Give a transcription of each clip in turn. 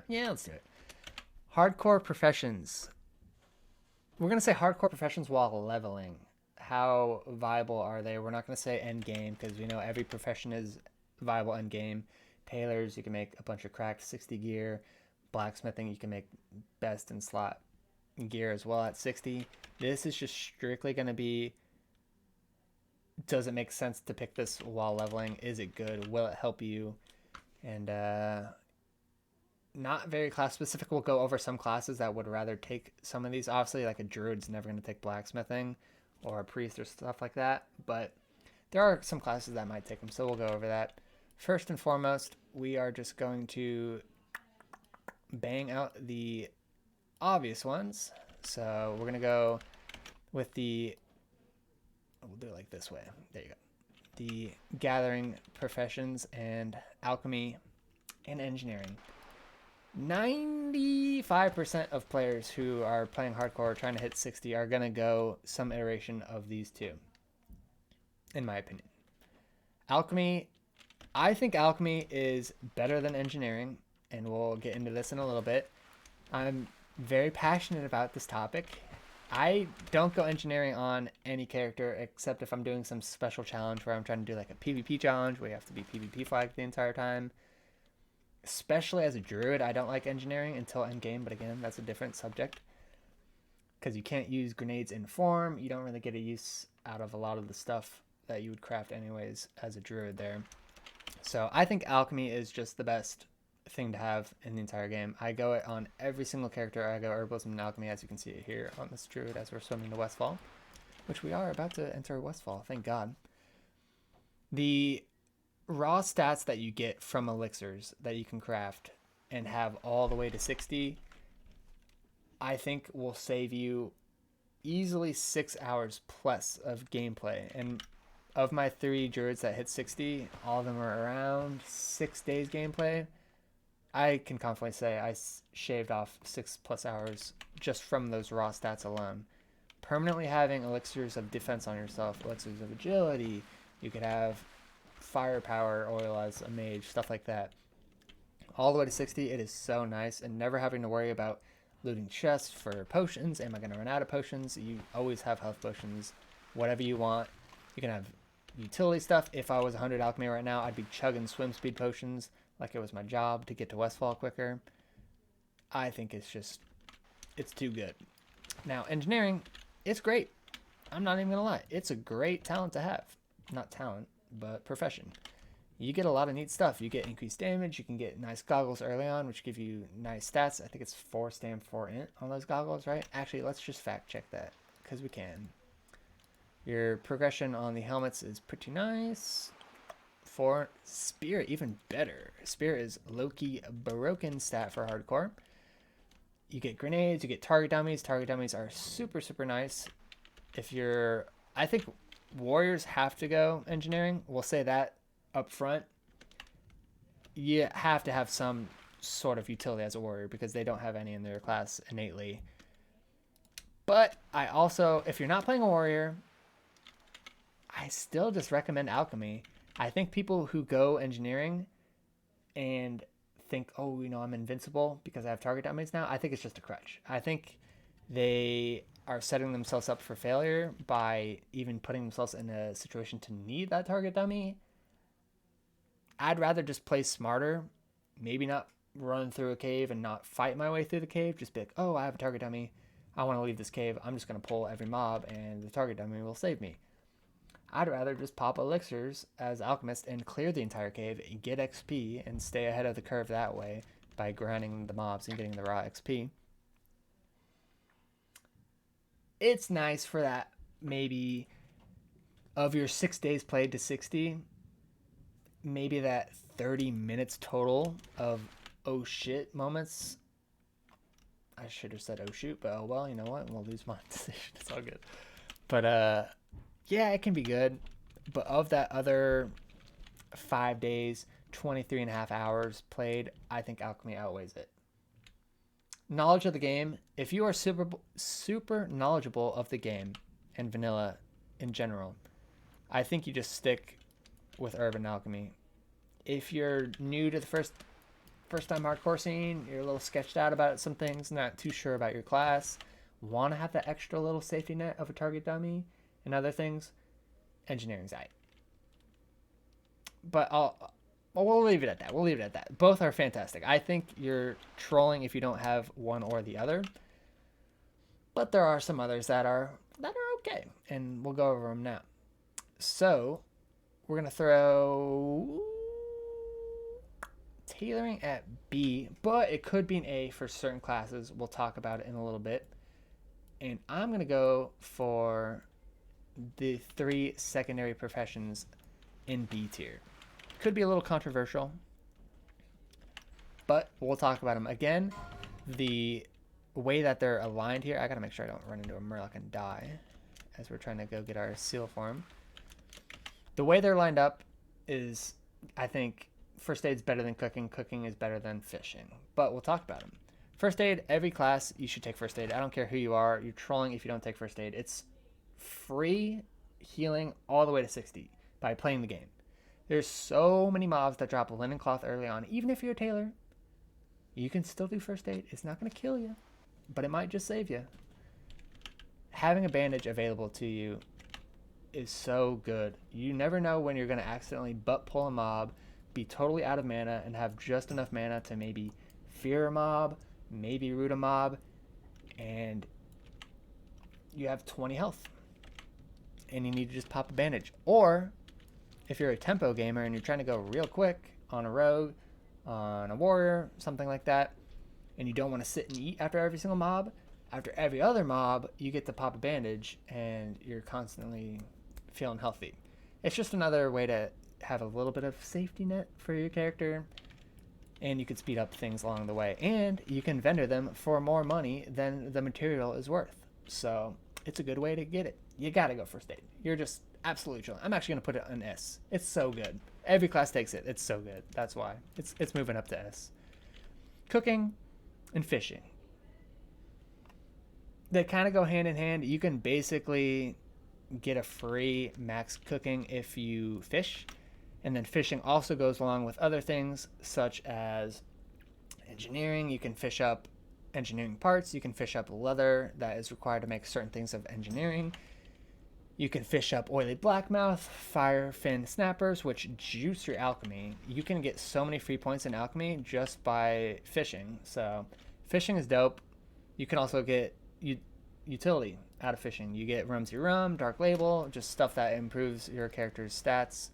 Yeah, let's do it. Hardcore professions. We're going to say hardcore professions while leveling. How viable are they? We're not going to say end game because we know every profession is viable end game. Tailors, you can make a bunch of cracked 60 gear. Blacksmithing, you can make best in slot gear as well at 60. This is just strictly going to be, does it make sense to pick this while leveling? Is it good? Will it help you? And not very class specific. We'll go over some classes that would rather take some of these. Obviously, like a druid's never going to take blacksmithing, or a priest or stuff like that. But there are some classes that might take them, so we'll go over that. First and foremost, we are just going to bang out the obvious ones. So we're going to go with the, we'll do it like this way. There you go. The gathering professions and alchemy and engineering. 95% of players who are playing hardcore trying to hit 60 are going to go some iteration of these two, in my opinion. Alchemy, I think alchemy is better than engineering, and we'll get into this in a little bit. I'm very passionate about this topic. I don't go engineering on any character except if I'm doing some special challenge where I'm trying to do like a PvP challenge where you have to be PvP flagged the entire time. Especially as a druid, I don't like engineering until endgame, but again, that's a different subject. Because you can't use grenades in form, you don't really get a use out of a lot of the stuff that you would craft anyways as a druid there. So I think alchemy is just the best thing to have in the entire game. I go it on every single character. I go herbalism and alchemy, as you can see it here on this druid as we're swimming to Westfall, which we are about to enter Westfall, thank God. The raw stats that you get from elixirs that you can craft and have all the way to 60, I think will save you easily 6 hours plus of gameplay. And of my 3 druids that hit 60, all of them are around 6 days gameplay. I can confidently say I shaved off 6+ hours just from those raw stats alone. Permanently having elixirs of defense on yourself, elixirs of agility, you could have firepower oil as a mage, stuff like that. All the way to 60, it is so nice, and never having to worry about looting chests for potions. Am I going to run out of potions? You always have health potions, whatever you want. You can have utility stuff. If I was 100 alchemy right now, I'd be chugging swim speed potions like it was my job to get to Westfall quicker. I think it's too good. Now, engineering, it's great. I'm not even going to lie. It's a great talent to have. Not talent, but profession. You get a lot of neat stuff. You get increased damage. You can get nice goggles early on, which give you nice stats. I think it's 4 stam, 4 int on those goggles, right? Actually, let's just fact check that because we can. Your progression on the helmets is pretty nice. For Spear, even better. Spear is low-key broken stat for hardcore. You get grenades. You get target dummies. Target dummies are super, super nice. If you're... I think warriors have to go engineering. We'll say that up front. You have to have some sort of utility as a warrior because they don't have any in their class innately. But I also, if you're not playing a warrior, I still just recommend alchemy. I think people who go engineering and think, oh, you know, I'm invincible because I have target dummies now, I think it's just a crutch. I think they are setting themselves up for failure by even putting themselves in a situation to need that target dummy. I'd rather just play smarter, maybe not run through a cave and not fight my way through the cave. Just be like, oh, I have a target dummy. I want to leave this cave. I'm just going to pull every mob and the target dummy will save me. I'd rather just pop elixirs as alchemist and clear the entire cave, get XP, and stay ahead of the curve that way by grinding the mobs and getting the raw XP. It's nice for that maybe of your 6 days played to 60, maybe that 30 minutes total of oh shit moments. I should have said oh shoot, but oh well, you know what? We'll lose monetization. It's all good. But yeah, it can be good. But of that other 5 days, 23.5 hours played, I think alchemy outweighs it. Knowledge of the game. If you are super knowledgeable of the game and vanilla in general, I think you just stick with urban alchemy. If you're new to the first first time hardcore scene, you're a little sketched out about some things, not too sure about your class, want to have that extra little safety net of a target dummy and other things, engineering's out. But we'll leave it at that. We'll leave it at that. Both are fantastic. I think you're trolling if you don't have one or the other. But there are some others that are okay, and we'll go over them now. So we're gonna throw tailoring at B, but it could be an A for certain classes. We'll talk about it in a little bit. And I'm gonna go for the 3 secondary professions in B tier. Could be a little controversial, but we'll talk about them. Again, the way that they're aligned here, I gotta make sure I don't run into a Murloc and die as we're trying to go get our seal for him. The way they're lined up is, I think, first aid's better than cooking. Cooking is better than fishing, but we'll talk about them. First aid, every class, you should take first aid. I don't care who you are. You're trolling if you don't take first aid. It's free healing all the way to 60 by playing the game. There's so many mobs that drop a linen cloth early on. Even if you're a tailor, you can still do first aid. It's not going to kill you, but it might just save you. Having a bandage available to you is so good. You never know when you're going to accidentally butt pull a mob, be totally out of mana, and have just enough mana to maybe fear a mob, maybe root a mob, and you have 20 health. And you need to just pop a bandage. Or if you're a tempo gamer and you're trying to go real quick on a rogue, on a warrior, something like that, and you don't want to sit and eat after every single mob, after every other mob, you get to pop a bandage and you're constantly feeling healthy. It's just another way to have a little bit of safety net for your character, and you can speed up things along the way, and you can vendor them for more money than the material is worth. So it's a good way to get it. You gotta go first aid. You're just absolutely chilling. I'm actually gonna put it on S. It's so good. Every class takes it. It's so good. That's why it's moving up to S. Cooking and fishing, they kind of go hand in hand. You can basically get a free max cooking if you fish, and then fishing also goes along with other things such as engineering. You can fish up engineering parts. You can fish up leather that is required to make certain things of engineering. You can fish up oily blackmouth, fire fin snappers, which juice your alchemy. You can get so many free points in alchemy just by fishing. So fishing is dope. You can also get utility out of fishing. You get Rumsy Rum, Dark Label, just stuff that improves your character's stats.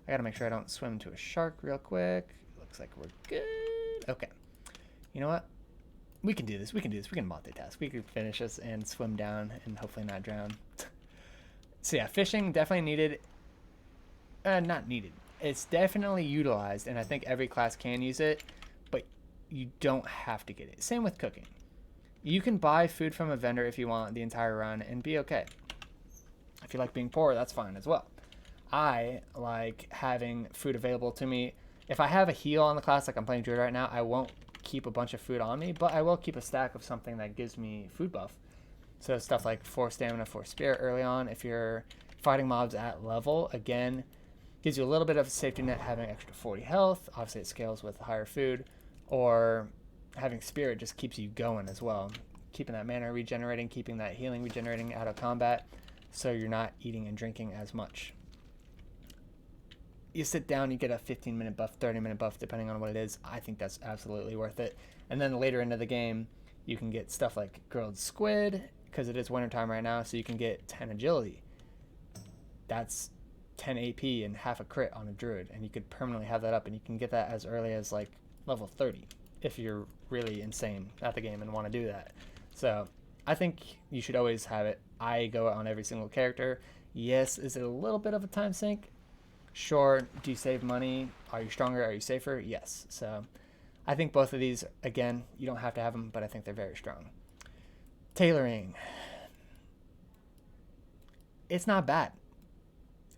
I gotta make sure I don't swim into a shark real quick. Looks like we're good. Okay. You know what? We can do this. We can multitask. We can finish this and swim down and hopefully not drown. So yeah, fishing definitely needed. Not needed. It's definitely utilized, and I think every class can use it, but you don't have to get it. Same with cooking. You can buy food from a vendor if you want the entire run and be okay. If you like being poor, that's fine as well. I like having food available to me. If I have a heal on the class, like I'm playing Druid right now, I won't keep a bunch of food on me, but I will keep a stack of something that gives me food buff. So stuff like 4 stamina, 4 spirit early on. If you're fighting mobs at level, again, gives you a little bit of a safety net having extra 40 health. Obviously it scales with higher food. Or having spirit just keeps you going as well. Keeping that mana regenerating, keeping that healing regenerating out of combat, so you're not eating and drinking as much. You sit down, you get a 15-minute buff, 30-minute buff, depending on what it is. I think that's absolutely worth it. And then later into the game, you can get stuff like grilled squid, because it is wintertime right now, so you can get 10 agility. That's 10 AP and half a crit on a druid, and you could permanently have that up, and you can get that as early as like level 30 if you're really insane at the game and want to do that. So I think you should always have it. I go on every single character. Yes, is it a little bit of a time sink? Sure. Do you save money? Are you stronger? Are you safer? Yes. So I think both of these, again, you don't have to have them, but I think they're very strong. Tailoring. It's not bad.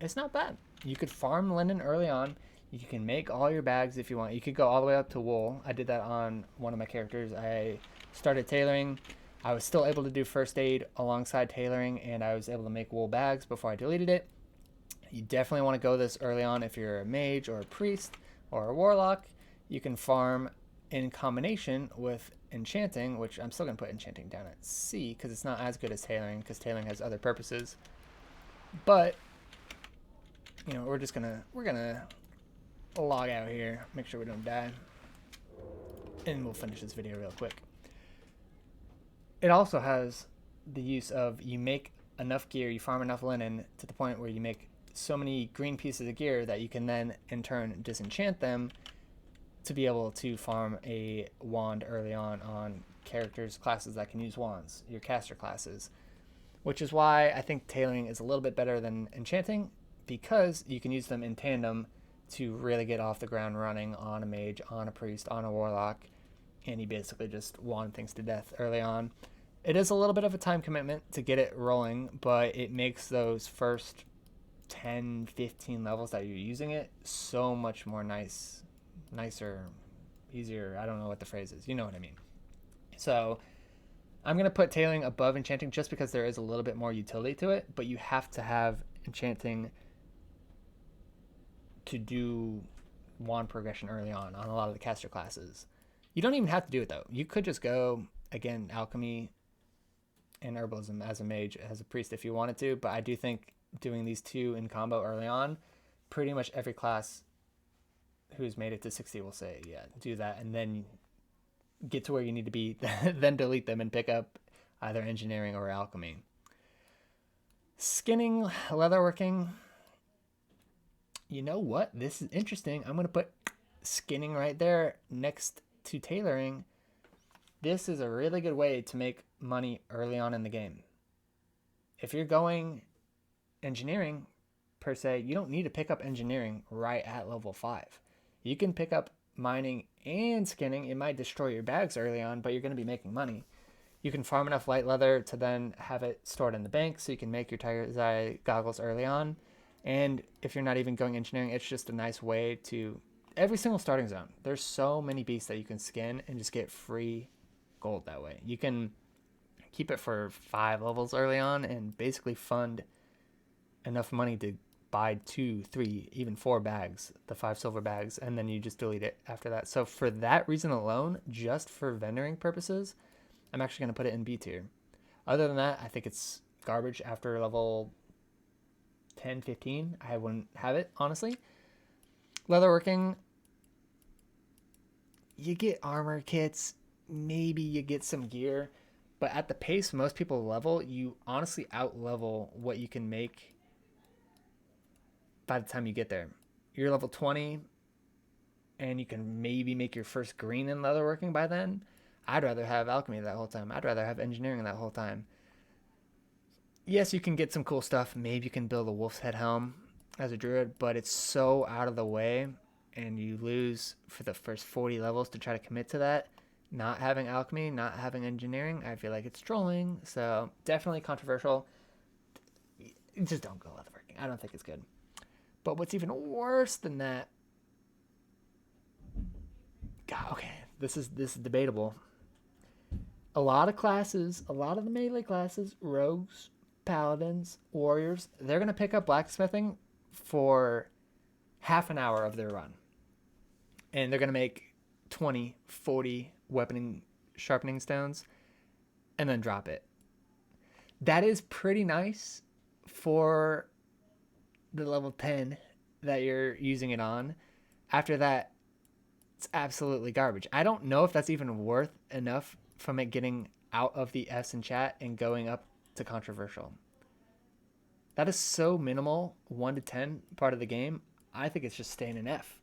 It's not bad. You could farm linen early on. You can make all your bags if you want. You could go all the way up to wool. I did that on one of my characters. I started tailoring. I was still able to do first aid alongside tailoring, and I was able to make wool bags before I deleted it. You definitely want to go this early on if you're a mage or a priest or a warlock. You can farm in combination with enchanting, which I'm still going to put enchanting down at C because it's not as good as tailoring, because tailoring has other purposes. But, you know, we're going to log out here, make sure we don't die, and we'll finish this video real quick. It also has the use of, you make enough gear, you farm enough linen to the point where you make so many green pieces of gear that you can then in turn disenchant them to be able to farm a wand early on characters, classes that can use wands, your caster classes. Which is why I think tailoring is a little bit better than enchanting, because you can use them in tandem to really get off the ground running on a mage, on a priest, on a warlock, and you basically just wand things to death early on. It is a little bit of a time commitment to get it rolling, but it makes those first 10, 15 levels that you're using it so much more nicer, easier. I don't know what the phrase is. You know what I mean. So I'm going to put tailoring above enchanting just because there is a little bit more utility to it, but you have to have enchanting to do wand progression early on a lot of the caster classes. You don't even have to do it though. You could just go, again, alchemy and herbalism as a mage, as a priest if you wanted to, but I do think doing these two in combo early on, pretty much every class who's made it to 60 will say, yeah, do that, and then get to where you need to be, then delete them and pick up either engineering or alchemy. Skinning, leatherworking. You know what? This is interesting. I'm going to put skinning right there next to tailoring. This is a really good way to make money early on in the game. If you're going engineering, per se, you don't need to pick up engineering right at level 5. You can pick up mining and skinning. It might destroy your bags early on, but you're going to be making money. You can farm enough light leather to then have it stored in the bank so you can make your tiger's eye goggles early on. And if you're not even going engineering, it's just a nice way to... Every single starting zone, there's so many beasts that you can skin and just get free gold that way. You can keep it for 5 levels early on and basically fund enough money to buy 2, 3, even 4 bags, the 5 silver bags, and then you just delete it after that. So for that reason alone, just for vendoring purposes, I'm actually going to put it in B tier. Other than that, I think it's garbage after level 10, 15. I wouldn't have it, honestly. Leatherworking, you get armor kits, maybe you get some gear, but at the pace most people level, you honestly out-level what you can make by the time you get there. You're level 20, and you can maybe make your first green in leatherworking by then. I'd rather have alchemy that whole time. I'd rather have engineering that whole time. Yes, you can get some cool stuff. Maybe you can build a wolf's head helm as a druid, but it's so out of the way, and you lose for the first 40 levels to try to commit to that. Not having alchemy, not having engineering, I feel like it's trolling. So definitely controversial. Just don't go leatherworking. I don't think it's good. But what's even worse than that... God, okay, this is debatable. A lot of classes, a lot of the melee classes, rogues, paladins, warriors, they're going to pick up blacksmithing for half an hour of their run. And they're going to make 20, 40 weaponing sharpening stones and then drop it. That is pretty nice for the level 10 that you're using it on. After that, it's absolutely garbage. I don't know if that's even worth enough from it getting out of the F's in chat and going up to controversial. That is so minimal, 1 to 10 part of the game. I think it's just staying in F.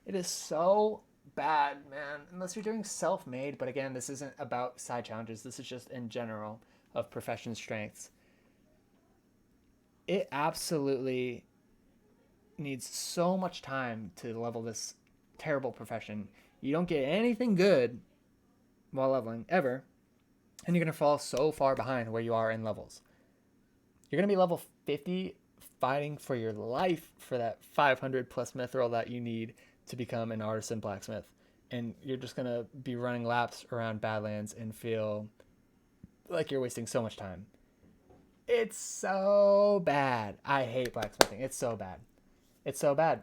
It is so bad, man, unless you're doing self-made. But again, this isn't about side challenges. This is just in general of profession strengths. It absolutely needs so much time to level this terrible profession. You don't get anything good while leveling ever, and you're going to fall so far behind where you are in levels. You're going to be level 50 fighting for your life for that 500 plus mithril that you need to become an artisan blacksmith, and you're just going to be running laps around Badlands and feel like you're wasting so much time. It's so bad. I hate blacksmithing. It's so bad. It's so bad.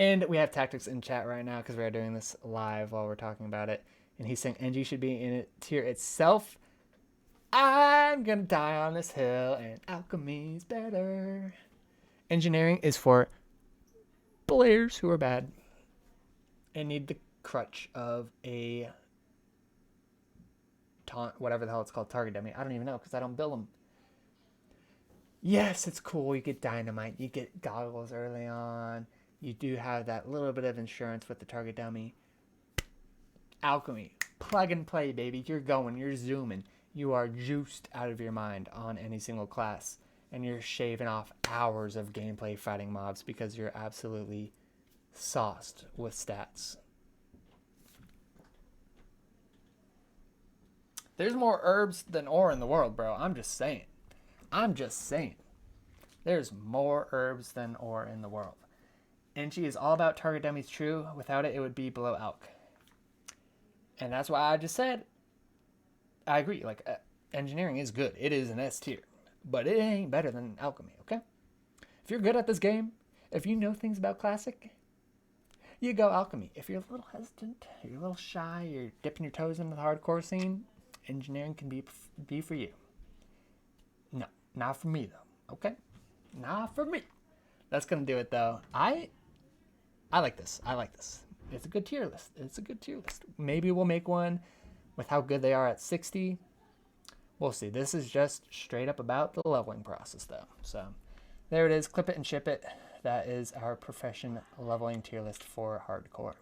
And we have Tactics in chat right now because we're doing this live while we're talking about it. And he's saying NG should be in a tier itself. I'm gonna die on this hill, and Alchemy's better. Engineering is for players who are bad and need the crutch of a taunt, whatever the hell it's called, target dummy. I don't even know because I don't build them. Yes, it's cool. You get dynamite. You get goggles early on. You do have that little bit of insurance with the target dummy. Alchemy. Plug and play, baby. You're going. You're zooming. You are juiced out of your mind on any single class. And you're shaving off hours of gameplay fighting mobs because you're absolutely sauced with stats. There's more herbs than ore in the world, bro. I'm just saying. There's more herbs than ore in the world. NG is all about target dummies, true. Without it, it would be below Alch. And that's why I just said, I agree. Like, engineering is good. It is an S tier. But it ain't better than Alchemy, okay? If you're good at this game, if you know things about Classic, you go Alchemy. If you're a little hesitant, you're a little shy, you're dipping your toes into the hardcore scene, engineering can be for you. No, not for me, though, okay? Not for me. That's going to do it, though. I like this. It's a good tier list. Maybe we'll make one with how good they are at 60. We'll see. This is just straight up about the leveling process, though. So there it is. Clip it and ship it. That is our profession leveling tier list for hardcore.